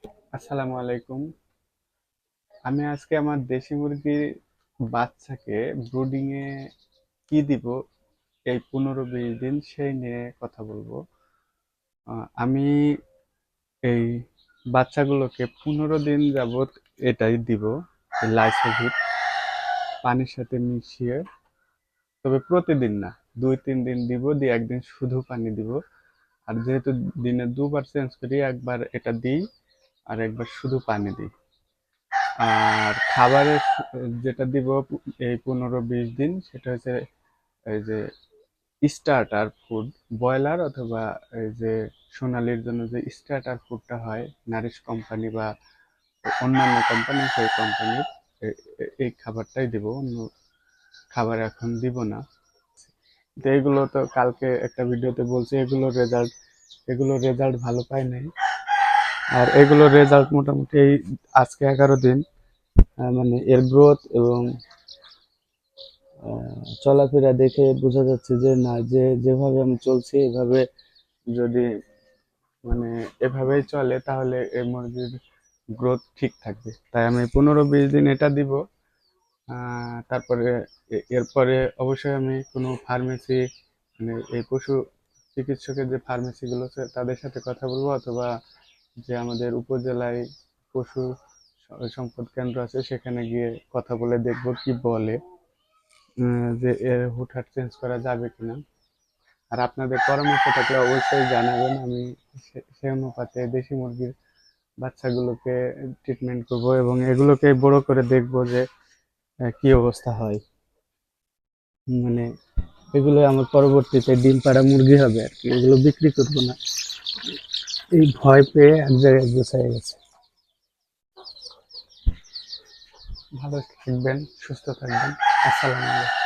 আসসালামু আলাইকুম। আমি আজকে আমার দেশি মুরগির বাচ্চাকে ব্রুডিং এ কি দিব এই 15-20 দিন সেই নিয়ে কথা বলবো। আমি এই বাচ্চাগুলোকে 15 দিন যাবত এটাই দিব, লাইসোভিট পানির সাথে মিশিয়ে। তবে প্রতিদিন না, 2-3 দিন দিব, দিয়ে একদিন শুধু পানি দিব। আর যেহেতু দিনে দুবার চেঞ্জ করি, একবার এটা দিই আর একবার শুধু পানি দিই। আর খাবারের যেটা দিব এই 15-20 দিন, সেটা হচ্ছে এই যে স্টার্টার ফুড, ব্রয়লার অথবা এই যে সোনালির জন্য যে স্টার্টার ফুডটা হয় নারিশ কোম্পানি বা অন্যান্য কোম্পানি, সেই কোম্পানির এই খাবারটাই দিব, অন্য খাবার এখন দিব না। তো এগুলো তো কালকে একটা ভিডিওতে বলছি, এগুলোর রেজাল্ট ভালো পাই নাই। আর এগুলোর রেজাল্ট মোটামুটি এই আজকে 11 দিন, মানে এর গ্রোথ এবং চলাফেরা দেখে বোঝা যাচ্ছে যে না, যেভাবে আমি চলছি এভাবে যদি মানে এভাবেই চলে তাহলে এই মুরগির গ্রোথ ঠিক থাকবে। তাই আমি 15-20 দিন এটা দিব। তারপরে এরপরে অবশ্যই আমি কোনো ফার্মেসি, মানে এই পশু চিকিৎসকের যে ফার্মেসিগুলো আছে তাদের সাথে কথা বলবো, অথবা যে আমাদের উপজেলায় পশু সম্পদ কেন্দ্র আছে সেখানে গিয়ে কথা বলে দেখবো কি বলে, যে এর হুটহাট চেঞ্জ করা যাবে কিনা। আর আপনাদের পরামর্শ থাকলে অবশ্যই জানাবেন, আমি সেই অনুপাতে দেশি মুরগির বাচ্চাগুলোকে ট্রিটমেন্ট করব এবং এগুলোকে বড় করে দেখব যে কি অবস্থা হয়। মানে এগুলো আমার পরবর্তীতে ডিম পাড়া মুরগি হবে আর কি, এগুলো বিক্রি করবো না, এই ভয় পেয়ে এক জায়গায় গোছায় গেছে। ভালো থাকবেন, সুস্থ থাকবেন। আসসালামু আলাইকুম।